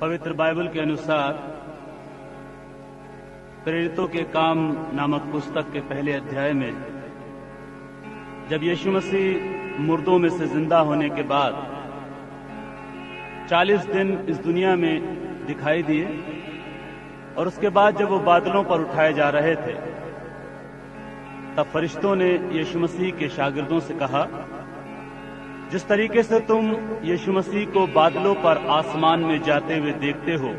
पवित्र बाइबल के अनुसार प्रेरितों के काम नामक पुस्तक के पहले अध्याय में जब यीशु मसीह मुर्दों में से जिंदा होने के बाद 40 दिन इस दुनिया में दिखाई दिए और उसके बाद जब वो बादलों पर उठाए जा रहे थे, तब फरिश्तों ने यीशु मसीह के शागिर्दों से कहा, जिस तरीके से तुम यीशु मसीह को बादलों पर आसमान में जाते हुए देखते हो,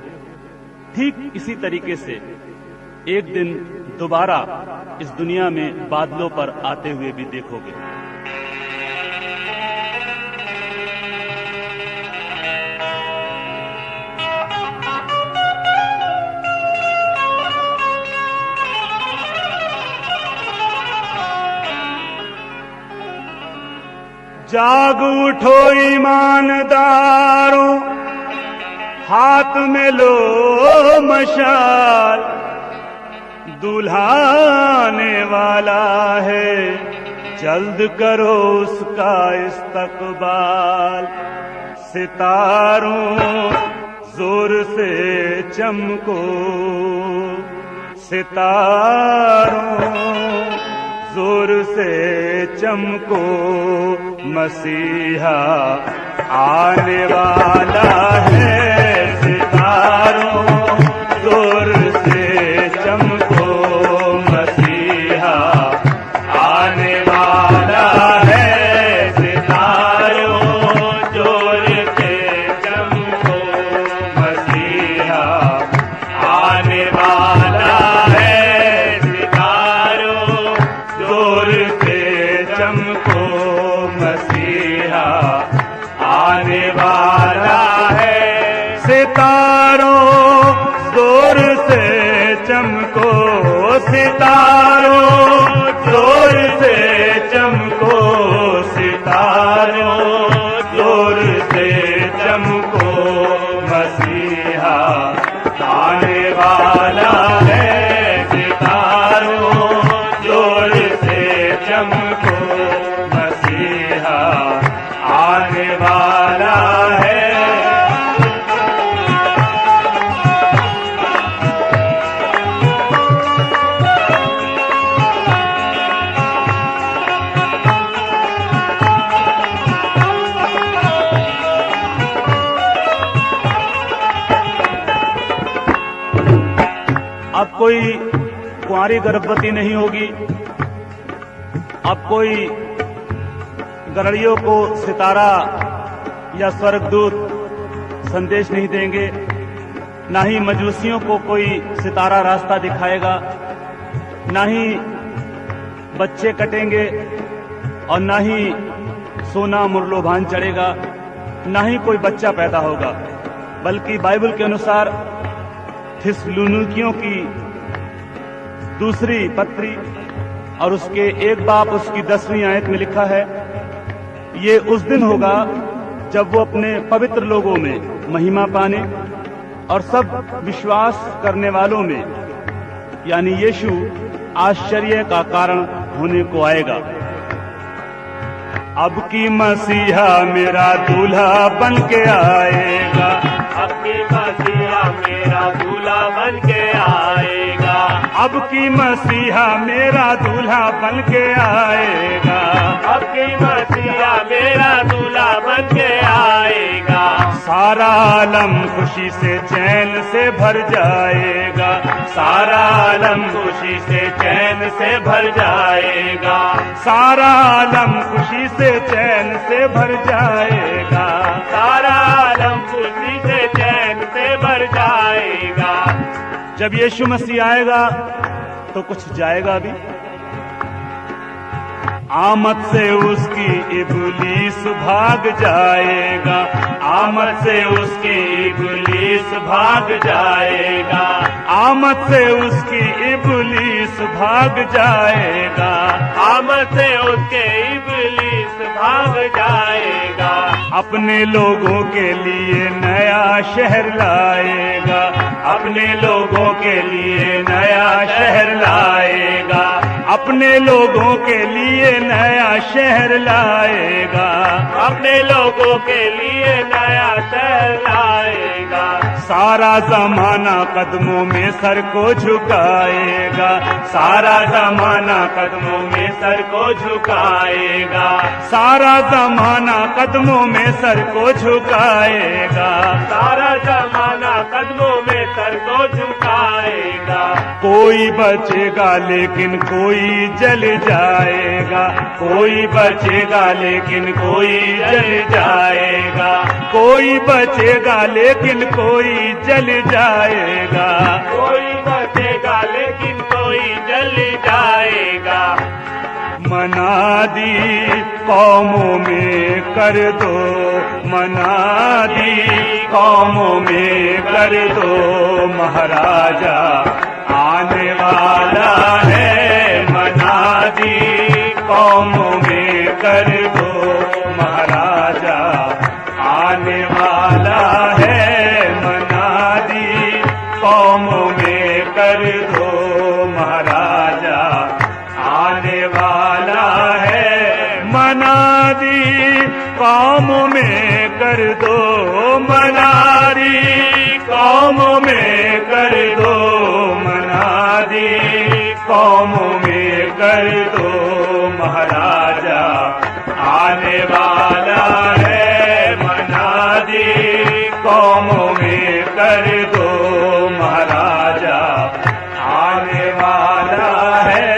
ठीक इसी तरीके से एक दिन दोबारा इस दुनिया में बादलों पर आते हुए भी देखोगे। जाग उठो ईमानदारों, हाथ में लो मशाल, दूल्हा आने वाला है, जल्द करो उसका इस्तकबाल। सितारों जोर से चमको, सितारों जोर से चमको, मसीहा आने वाला है। सितारों जोर से चमको, मसीहा आने वाला है। सितारों जोर से चमको, मसीहा आने वाला है। सितारों जोर से चमको, मसीहा आने वाला है। सितारों जोर से चमको, सितारों जोर से चमको, सितारों जोर से चमको, मसीहा आने वाला है। सितारों जोर से चमको, मसीहा आने वाला है। अब कोई कुंवारी गर्भवती नहीं होगी, अब कोई गरड़ियों को सितारा या स्वर्गदूत संदेश नहीं देंगे, ना ही मजूसियों को कोई सितारा रास्ता दिखाएगा, ना ही बच्चे कटेंगे और ना ही सोना मुरलोभान चढ़ेगा, ना ही कोई बच्चा पैदा होगा। बल्कि बाइबल के अनुसार थिस्सलुनीकियों की दूसरी पत्री और उसके 1 बाब उसकी 10वीं आयत में लिखा है, ये उस दिन होगा जब वो अपने पवित्र लोगों में महिमा पाने और सब विश्वास करने वालों में यानी यीशु आश्चर्य का कारण होने को आएगा। अब की मसीहा मेरा दूल्हा बन के आएगा, अब की मसीहा मेरा दूल्हा बन के आएगा। अब की मसीहा मेरा दूल्हा बन के आएगा, अब की मसीहा मेरा दूल्हा बन के आएगा। सारा आलम खुशी से चैन से भर जाएगा, सारा आलम खुशी से चैन से भर जाएगा। सारा आलम खुशी से चैन से भर जाएगा, सारा आलम खुशी से चैन से भर जाएगा। जब यीशु मसीह आएगा तो कुछ जाएगा भी। आमद से उसकी इब्लीस भाग जाएगा, आमद से उसकी इब्लीस भाग जाएगा। आमद से उसकी इब्लीस भाग जाएगा, आमद से उसके इब्लीस भाग जाएगा। अपने लोगों के लिए नया शहर लाएगा, अपने लोगों के लिए नया शहर लाएगा। अपने लोगों के लिए नया शहर लाएगा, अपने लोगों के लिए नया शहर लाएगा। सारा जमाना कदमों में सर को झुकाएगा, सारा जमाना कदमों में सर को झुकाएगा, सारा जमाना कदमों में सर को झुकाएगा, सारा जमाना कदमों में सर को झुकाएगा। कोई बचेगा लेकिन कोई जल जाएगा, कोई बचेगा लेकिन कोई जल जाएगा, कोई बचेगा लेकिन कोई जल जाएगा, कोई बचेगा लेकिन कोई जल जाएगा। मनादी कौमों में कर दो, मनादी कौमों में कर दो, महाराजा आने वाला है, मनादी कौमों में कर दो, महाराजा आने वाला है, मनादी कौमों में कर दो, महाराजा आने वाला है, मनादी कौमों में कर दो, मनादी कौमों में कर दो, मनादी कौमों में कर दो, महाराजा आने वाला है, मनादी कौमों में कर दो, महाराजा आने वाला है।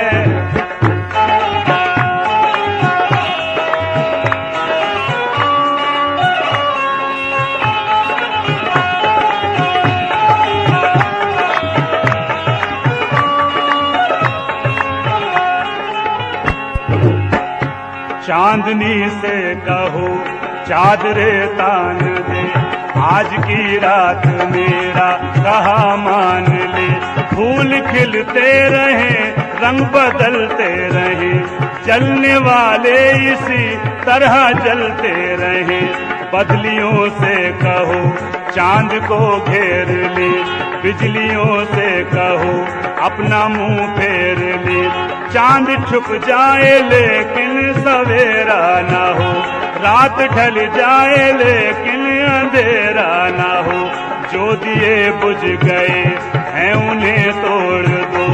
चांदनी से कहो चादरे तान दे, आज की रात मेरा कहा मान ले, फूल खिलते रहे रंग बदलते रहे, जलने वाले इसी तरह जलते रहे, बदलियों से कहो चांद को घेर ले, बिजलियों से कहो अपना मुंह फेर ले, चांद छुप जाए लेकिन सवेरा ना हो, रात ढल जाए लेकिन अंधेरा ना हो, जो दिए बुझ गए हैं उन्हें तोड़ दो,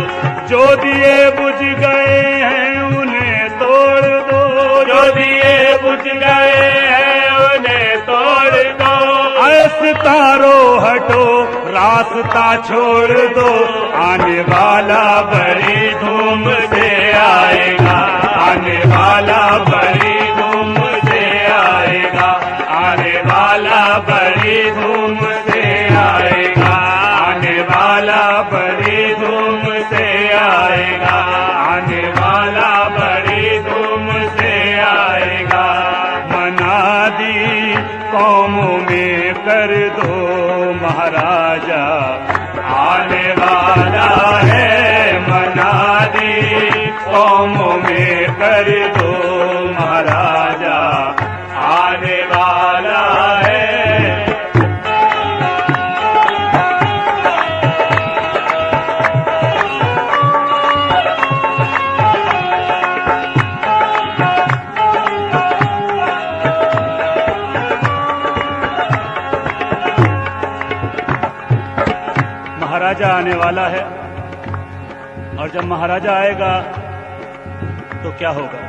जो दिए बुझ गए हैं उन्हें तोड़ दो, जो दिए बुझ गए हैं उन्हें तोड़ दो, सितारो हटो रास्ता छोड़ दो, आने वाला बड़ी धूम से आएगा, आने वाला बड़ी धूम से आएगा, आने वाला बड़ी धूम से आएगा, आने वाला बड़ी धूम से आएगा, आने वाला बड़ी धूम से आएगा। मनादी कौमों में कर दो, महाराजा आने वाला है, मनादी कौमों में कर दो, महाराजा आने वाला है। महाराजा आने वाला है, और जब महाराजा आएगा तो क्या होगा?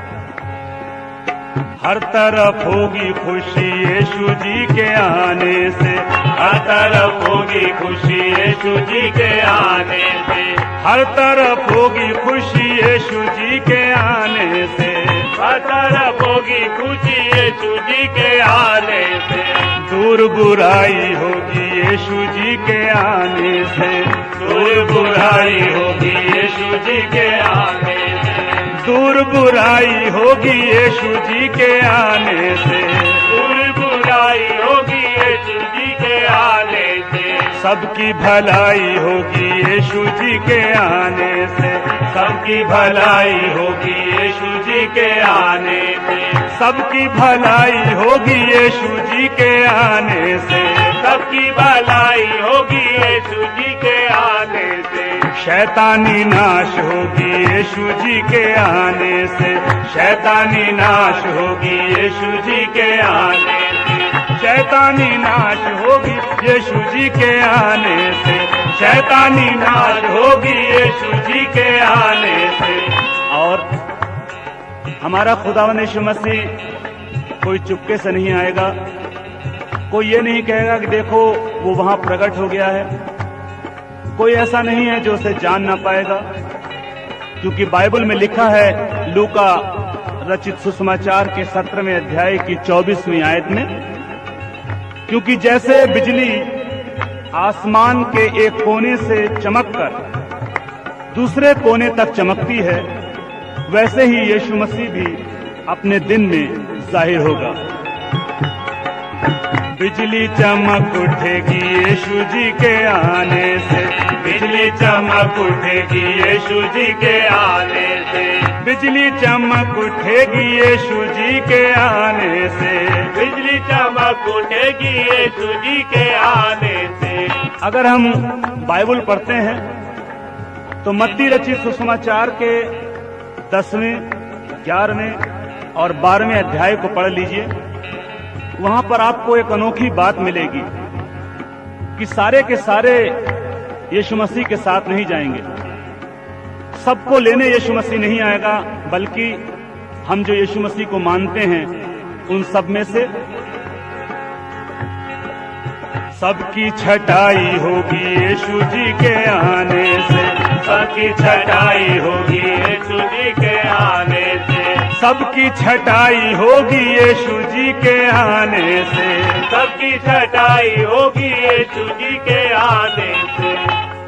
हर तरफ होगी खुशी यीशु जी के आने से, हर तरफ होगी खुशी यीशु जी के आने से, हर तरफ होगी खुशी यीशु जी के आने से, हर तरफ होगी खुशी यीशु जी के आने से, दूर बुराई होगी यीशु जी के आने से, दूर बुराई होगी यीशु जी के आने से, दूर बुराई होगी यीशु जी के आने से, दूर बुराई होगी यीशु जी के आने से, सबकी भलाई होगी यीशु जी के आने से, सबकी भलाई होगी यीशु जी के आने से, सबकी भलाई होगी यीशु जी के आने से, सबकी भलाई होगी यीशु जी के आने से, शैतानी नाश होगी यीशु जी के आने से, शैतानी नाश होगी यीशु जी के आने से, शैतानी नाश होगी यीशु जी के आने से, शैतानी नाश होगी यीशु जी के आने से। और हमारा खुदावंद यीशु मसीह कोई चुपके से नहीं आएगा, कोई ये नहीं कहेगा कि देखो वो वहां प्रकट हो गया है, कोई ऐसा नहीं है जो उसे जान ना पाएगा, क्योंकि बाइबल में लिखा है लूका रचित सुसमाचार के 17वें अध्याय की 24वीं आयत में, क्योंकि जैसे बिजली आसमान के एक कोने से चमककर दूसरे कोने तक चमकती है, वैसे ही यीशु मसीह भी अपने दिन में जाहिर होगा। बिजली चमक उठेगी यीशु जी के आने से, बिजली चमक उठेगी यीशु जी के आने से, बिजली चमक उठेगी यीशु जी के आने से, बिजली चमक उठेगी यीशु जी के आने से। अगर हम बाइबल पढ़ते हैं तो मत्ती रचित सुसमाचार के 10वें, 11वें और 12वें अध्याय को पढ़ लीजिए। वहां पर आपको एक अनोखी बात मिलेगी कि सारे के सारे यीशु मसीह के साथ नहीं जाएंगे, सबको लेने यीशु मसीह नहीं आएगा, बल्कि हम जो यीशु मसीह को मानते हैं उन सब में से सबकी छटाई होगी यीशु जी के आने से, सबकी छटाई होगी यीशु जी के आने से, सबकी छटाई होगी यीशु जी के आने से, सबकी छटाई होगी यीशु जी के आने से।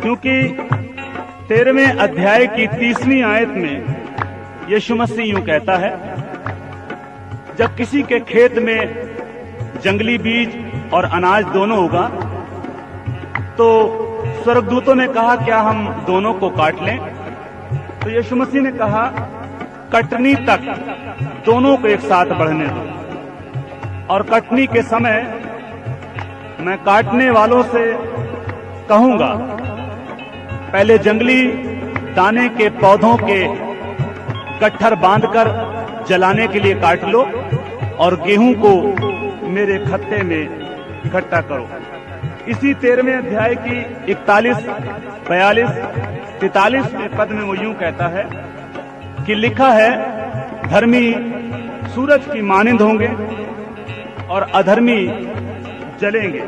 क्योंकि 13वें अध्याय की 30वीं आयत में यीशु मसीह यूं कहता है, जब किसी के खेत में जंगली बीज और अनाज दोनों होगा तो स्वर्गदूतों ने कहा क्या हम दोनों को काट लें? तो यीशु मसीह ने कहा कटनी तक दोनों को एक साथ बढ़ने दो, और कटनी के समय मैं काटने वालों से कहूंगा पहले जंगली दाने के पौधों के गट्ठर बांधकर जलाने के लिए काट लो और गेहूं को मेरे खत्ते में इकट्ठा करो। इसी 13वें अध्याय की 41, 42, 43 के पद में वो यूं कहता है कि लिखा है धर्मी सूरज की मानिंद होंगे और अधर्मी जलेंगे।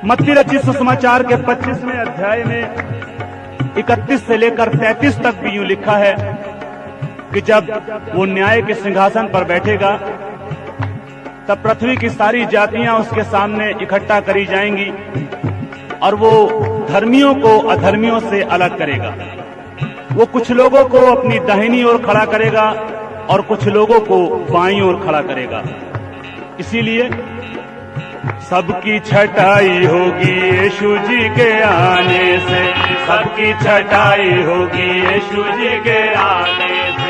मत्ती रचित सुसमाचार के 25वें अध्याय में 31 से लेकर 33 तक भी यूं लिखा है कि जब वो न्याय के सिंहासन पर बैठेगा तब पृथ्वी की सारी जातियां उसके सामने इकट्ठा करी जाएंगी और वो धर्मियों को अधर्मियों से अलग करेगा। वो कुछ लोगों को अपनी दाहिनी ओर खड़ा करेगा और कुछ लोगों को बाईं ओर खड़ा करेगा। इसीलिए सबकी छटाई होगी यीशु जी के आने से, सबकी छटाई होगी यीशु जी के आने से,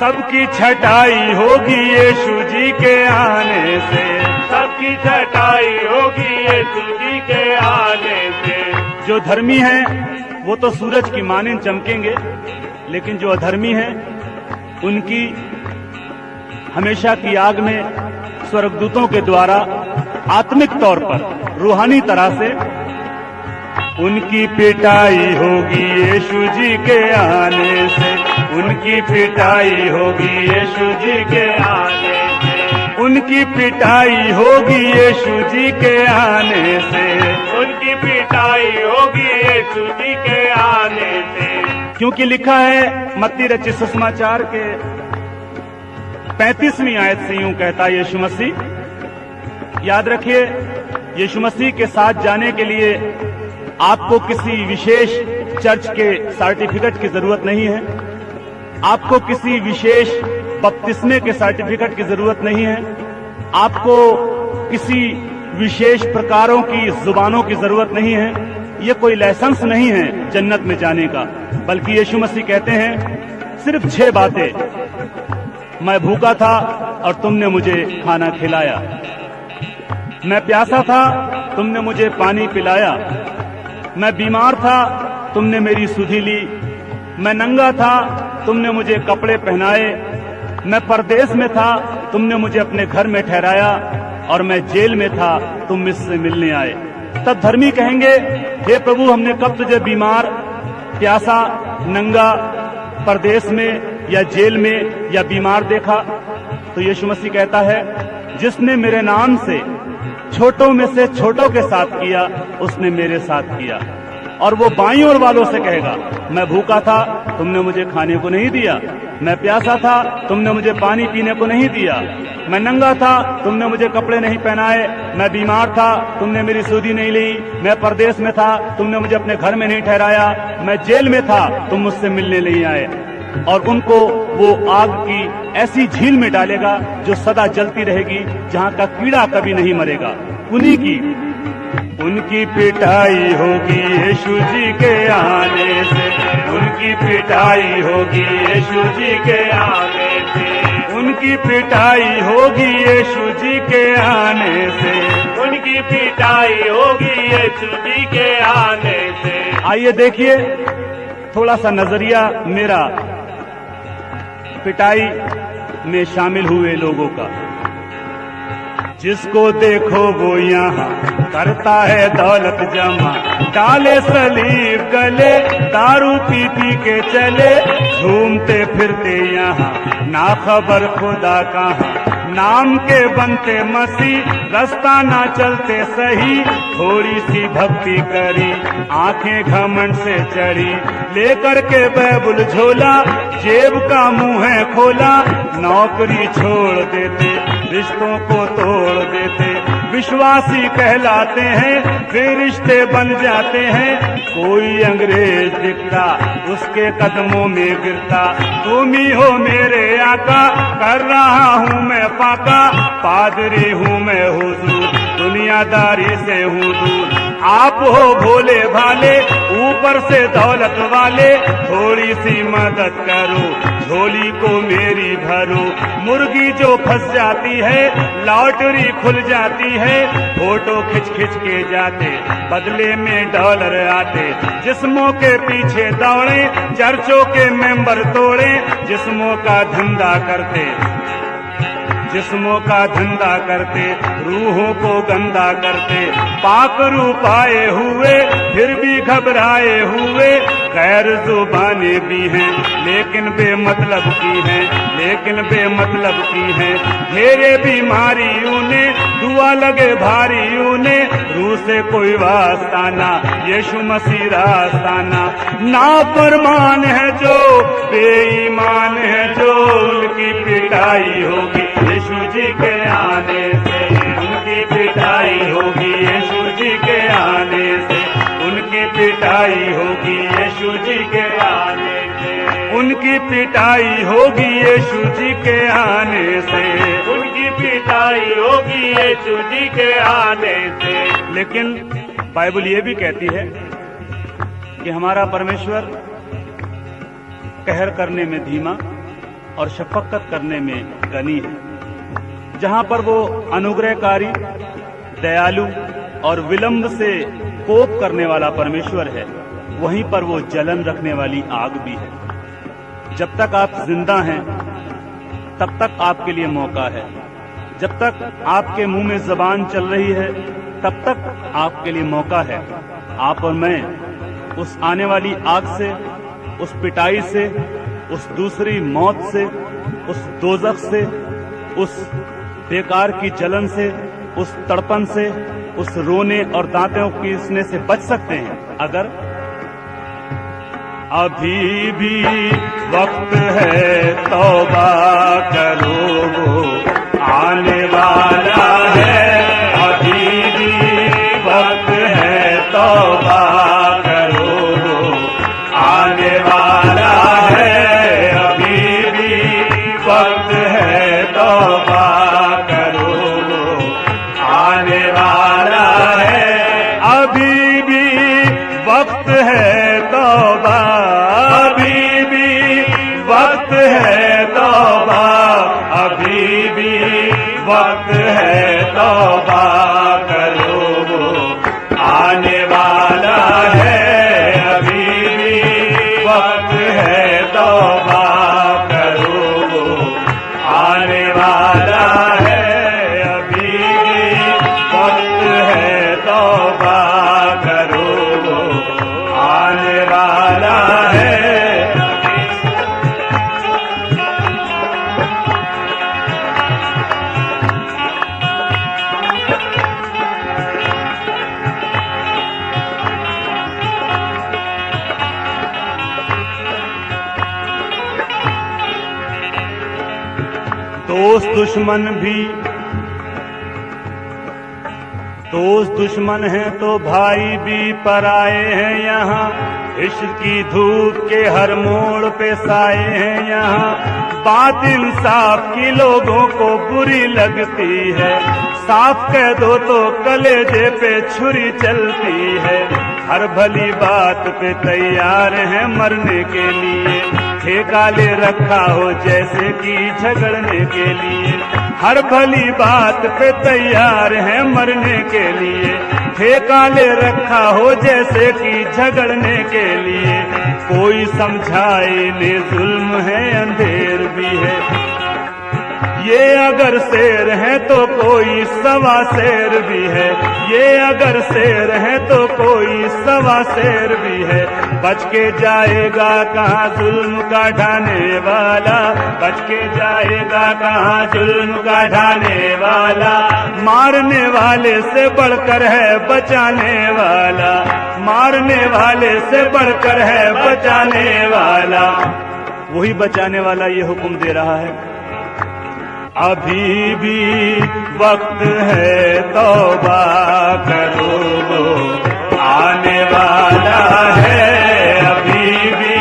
सबकी छटाई होगी यीशु जी के आने से, सबकी छटाई होगी यीशु जी के आने से। जो धर्मी हैं वो तो सूरज की मानिंद चमकेंगे, लेकिन जो अधर्मी हैं उनकी हमेशा की आग में स्वर्गदूतों के द्वारा आत्मिक तौर पर रूहानी तरह से उनकी पिटाई होगी यीशु जी के आने से, उनकी पिटाई होगी यीशु जी के आने से, उनकी पिटाई होगी यीशु जी के आने से, उनकी पिटाई होगी यीशु जी के आने से। क्योंकि लिखा है मत्ती रचित सुसमाचार के 35वीं आयत से यूं कहता है यीशु मसीह, याद रखिए यीशु मसीह के साथ जाने के लिए आपको किसी विशेष चर्च के सर्टिफिकेट की जरूरत नहीं है, आपको किसी विशेष बपतिस्मे के सर्टिफिकेट की जरूरत नहीं है, आपको किसी विशेष प्रकारों की जुबानों की जरूरत नहीं है। ये कोई लाइसेंस नहीं है जन्नत में जाने का, बल्कि यीशु मसीह कहते हैं सिर्फ 6 बातें। मैं भूखा था और तुमने मुझे खाना खिलाया, मैं प्यासा था तुमने मुझे पानी पिलाया, मैं बीमार था तुमने मेरी सुधि ली, मैं नंगा था तुमने मुझे कपड़े पहनाए, मैं परदेश में था तुमने मुझे अपने घर में ठहराया, और मैं जेल में था, तुम मुझसे मिलने आए। तब धर्मी कहेंगे, हे प्रभु, हमने कब तुझे बीमार, प्यासा, नंगा, परदेश में या जेल में या बीमार देखा? तो यीशु मसीह कहता है, जिसने मेरे नाम से छोटों में से छोटों के साथ किया, उसने मेरे साथ किया। और वो बाईं ओर वालों से कहेगा, मैं भूखा था, तुमने मुझे खाने को नहीं दिया, मैं प्यासा था, तुमने मुझे पानी पीने को नहीं दिया, मैं नंगा था, तुमने मुझे कपड़े नहीं पहनाए, मैं बीमार था, तुमने मेरी सुधि नहीं ली, मैं परदेश में था, तुमने मुझे अपने घर में नहीं ठहराया, मैं जेल में था, तुम मुझसे मिलने नहीं आए। और उनको वो आग की ऐसी झील में डालेगा जो सदा जलती रहेगी, जहां का कीड़ा कभी नहीं मरेगा। उनकी पिटाई होगी यीशु जी के आने से, उनकी पिटाई होगी यीशु जी के आने से, उनकी पिटाई होगी यीशु जी के आने से, उनकी पिटाई होगी यीशु जी के आने से। आइए देखिए थोड़ा सा नजरिया मेरा पिटाई में शामिल हुए लोगों का। जिसको देखो वो यहाँ करता है दौलत जमा, डाले सलीब गले, दारू पी पी के चले, झूमते फिरते यहाँ, ना खबर खुदा कहाँ, नाम के बनते मसीह, रास्ता ना चलते सही, थोड़ी सी भक्ति करी, आंखें घमंड से चढ़ी, लेकर के बैबुल झोला, जेब का मुंह है खोला, नौकरी छोड़ देते, रिश्तों को तोड़ देते, विश्वासी कहलाते हैं, फिर रिश्ते बन जाते हैं, कोई अंग्रेज दिखता, उसके कदमों में गिरता, तुम ही हो मेरे आका, कर रहा हूँ मैं फाका, पादरी हूँ मैं हुजूर, दुनियादारी से हूँ दूर, आप हो भोले भाले, ऊपर से दौलत वाले, थोड़ी सी मदद करो, झोली को मेरी भरो, मुर्गी जो फंस जाती है, लॉटरी खुल जाती है, फोटो खिंच खिंच के जाते, बदले में डॉलर आते, जिस्मों के पीछे दौड़े, चर्चों के मेंबर तोड़े, जिस्मों का धंधा करते, जिस्मों का धंधा करते, रूहों को गंदा करते, पाक रूप आए हुए, फिर भी घबराए हुए, गैर जुबाने भी हैं, लेकिन बेमतलब की हैं, लेकिन बेमतलब की हैं, घेरे बीमारियों ने, दुआ लगे भारियों ने, रूह से कोई वास्ताना, यीशु मसीह रास्ताना, नाफरमान है जो, बेईमान है जो, उनकी पिटाई होगी यीशु जी के आने से, उनकी पिटाई होगी यीशु जी के आने से, उनकी पिटाई होगी यीशु जी के आने से, उनकी पिटाई होगी यीशु जी के आने से, उनकी पिटाई होगी यीशु जी के आने से। लेकिन बाइबल ये भी कहती है कि हमारा परमेश्वर कहर करने में धीमा और शफकत करने में गनी है। जहां पर वो अनुग्रहकारी, दयालु और विलंब से कोप करने वाला परमेश्वर है, वहीं पर वो जलन रखने वाली आग भी है। जब तक आप जिंदा हैं, तब तक आपके लिए मौका है। जब तक आपके मुंह में जबान चल रही है, तब तक आपके लिए मौका है। आप और मैं उस आने वाली आग से, उस पिटाई से, उस दूसरी मौत से, उस दोजख से, उस बेकार की जलन से, उस तड़पन से, उस रोने और दांतों पीसने से बच सकते हैं अगर अभी भी वक्त है, तौबा करो, वो आने वाला है, अभी भी वक्त है, तौबा करो, वो आने वाला है, अभी भी वक्त है, तौबा करो, वो आने वाला है, अभी भी वक्त है, तौबा, अभी भी वक्त है, तौबा, अभी भी वक्त है, तौबा करो, वो आने वाला है, अभी भी वक्त है, तौबा करो, वो आने वाला है, अभी भी दोस्त दुश्मन है तो भाई भी पराए हैं यहाँ। इश्क की धूप के हर मोड़ पे साए हैं यहाँ। बात इंसाफ की लोगों को बुरी लगती है, साफ कह दो तो कलेजे पे छुरी चलती है। हर भली बात पे तैयार है मरने के लिए, ठेका ले रखा हो जैसे कि झगड़ने के लिए। हर भली बात पे तैयार है मरने के लिए, ठेका ले रखा हो जैसे कि झगड़ने के लिए। कोई समझाए इन्हें जुल्म है अंधेर भी है, ये अगर शेर है तो कोई सवा शेर भी है। ये अगर शेर है तो कोई सवा शेर भी है। बच के जाएगा कहाँ जुल्म का ढाने वाला, बच के जाएगा कहाँ जुल्म का ढाने वाला। मारने वाले से बढ़कर है बचाने वाला, मारने वाले से बढ़कर है बचाने वाला। वही बचाने वाला ये हुक्म दे रहा है, अभी भी वक्त है तौबा करो, आने वाला है। अभी भी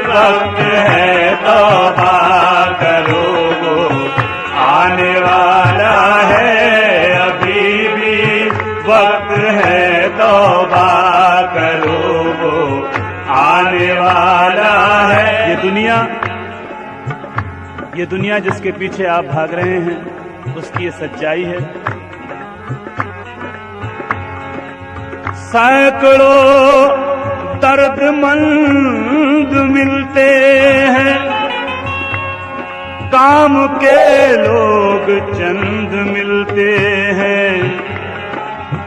वक्त है तौबा करो, आने वाला है। अभी भी वक्त है तौबा करो, आने वाला है। ये दुनिया जिसके पीछे आप भाग रहे हैं उसकी ये सच्चाई है। सैकड़ों दर्दमंद मिलते हैं, काम के लोग चंद मिलते हैं।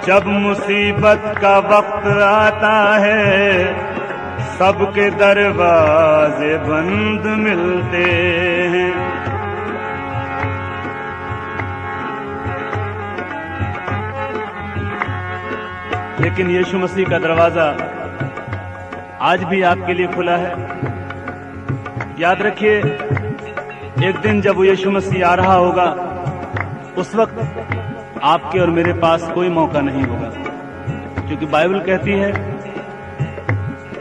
जब मुसीबत का वक्त आता है सबके दरवाजे बंद मिलते हैं। लेकिन यीशु मसीह का दरवाजा आज भी आपके लिए खुला है। याद रखिए, एक दिन जब वो यीशु मसीह आ रहा होगा उस वक्त आपके और मेरे पास कोई मौका नहीं होगा, क्योंकि बाइबल कहती है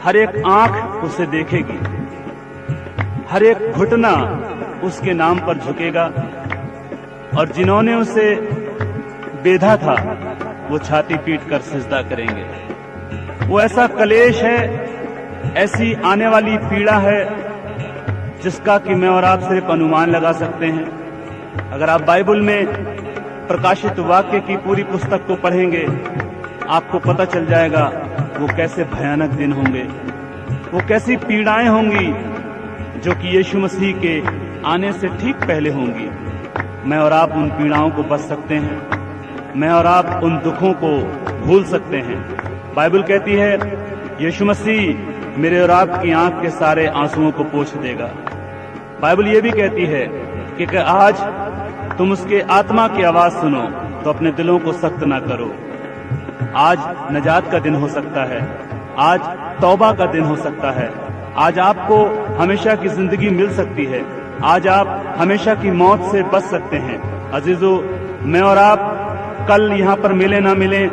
हर एक आंख उसे देखेगी, हर एक घुटना उसके नाम पर झुकेगा, और जिन्होंने उसे बेधा था वो छाती पीट कर सिजदा करेंगे। वो ऐसा कलेश है, ऐसी आने वाली पीड़ा है जिसका कि मैं और आप सिर्फ अनुमान लगा सकते हैं। अगर आप बाइबल में प्रकाशित वाक्य की पूरी पुस्तक को पढ़ेंगे आपको पता चल जाएगा वो कैसे भयानक दिन होंगे, वो कैसी पीड़ाएं होंगी जो कि यीशु मसीह के आने से ठीक पहले होंगी। मैं और आप उन पीड़ाओं को बच सकते हैं, मैं और आप उन दुखों को भूल सकते हैं। बाइबल कहती है यीशु मसीह मेरे और आपकी आंख के सारे आंसुओं को पोंछ देगा। बाइबल ये भी कहती है कि आज तुम उसके आत्मा की आवाज सुनो तो अपने दिलों को सख्त ना करो। आज नजात का दिन हो सकता है, आज तौबा का दिन हो सकता है, आज आपको हमेशा की जिंदगी मिल सकती है, आज आप हमेशा की मौत से बच सकते हैं। अजीजों, मैं और आप कल यहाँ पर मिले ना मिले,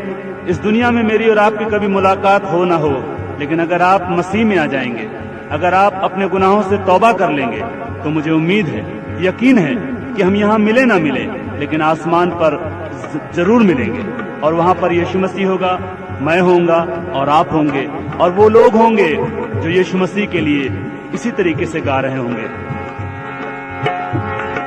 इस दुनिया में मेरी और आपकी कभी मुलाकात हो ना हो, लेकिन अगर आप मसीह में आ जाएंगे, अगर आप अपने गुनाहों से तौबा कर लेंगे तो मुझे उम्मीद है, यकीन है कि हम यहाँ मिले ना मिले लेकिन आसमान पर जरूर मिलेंगे, और वहां पर यीशु मसीह होगा, मैं होऊंगा और आप होंगे, और वो लोग होंगे जो यीशु मसीह के लिए इसी तरीके से गा रहे होंगे।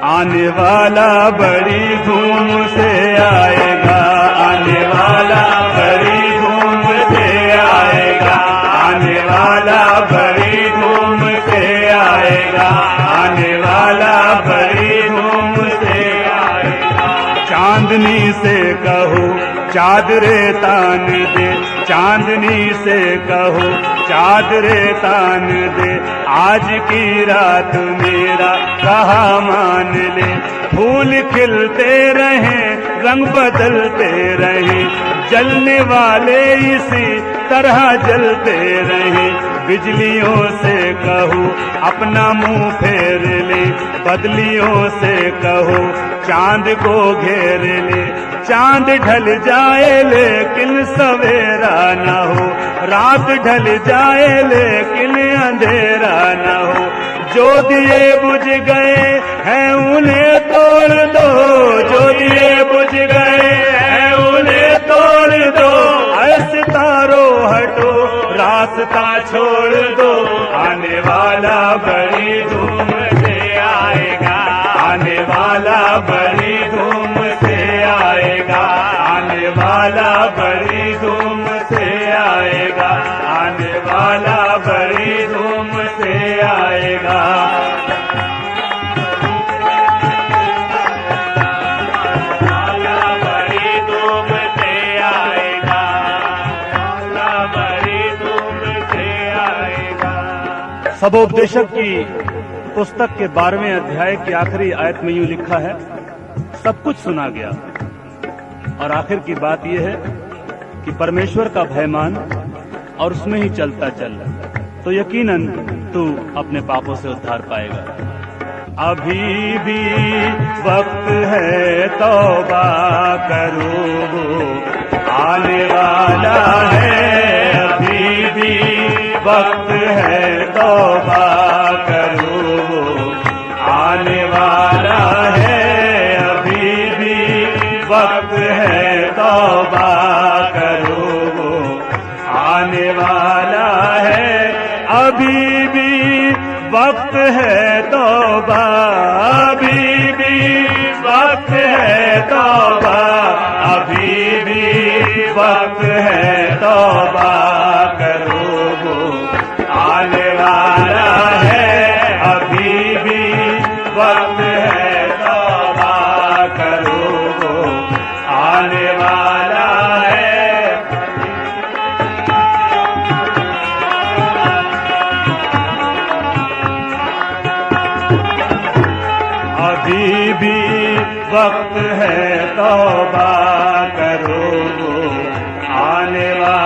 आने वाला बड़ी धूम से आएगा, आने वाला बड़ी धूम से आएगा, आने वाला बड़ी धूम से आएगा, आने वाला बड़ी धूम से आएगा। चांदनी से कहो चादरे तान दे, चांदनी से कहो चादरे तान दे, आज की रात मेरा कहा मान ले। फूल खिलते रहे, रंग बदलते रहे, जलने वाले इसी तरह जलते रहे। बिजलियों से कहो अपना मुंह फेर ले, बदलियों से कहो चांद को घेर ले। चांद ढल जाए लेकिन सवेरा न हो, रात ढल जाए लेकिन अंधेरा न हो। जो दिए बुझ गए हैं उन्हें तोड़ दो, जो दिए बुझ गए हैं उन्हें तोड़ दो। सितारों हटो, रास्ता छोड़ दो, आने वाला बड़ी धूम से आएगा, आने वाला बड़ी धूम से आएगा, आने वाला बड़ी धूम से आएगा, आने वाला बड़ी धूम से आएगा। सबोपदेशक की पुस्तक के 12वें अध्याय की आखिरी आयत में यूं लिखा है, सब कुछ सुना गया और आखिर की बात यह है कि परमेश्वर का भय मान और उसमें ही चलता चल, तो यकीनन तू अपने पापों से उद्धार पाएगा। अभी भी वक्त है तौबा करो, आने वाला है। अभी भी वक्त है तौबा करो, आने वाला है। अभी भी वक्त है तौबा करो, आने वाला है। अभी भी वक्त है तौबा, अभी भी वक्त है तौबा, अभी भी वक्त है तौबा करो, आने वाला है। अभी भी वक्त है तौबा करो, आने वाला है। अभी भी वक्त है तौबा करो, आने वाला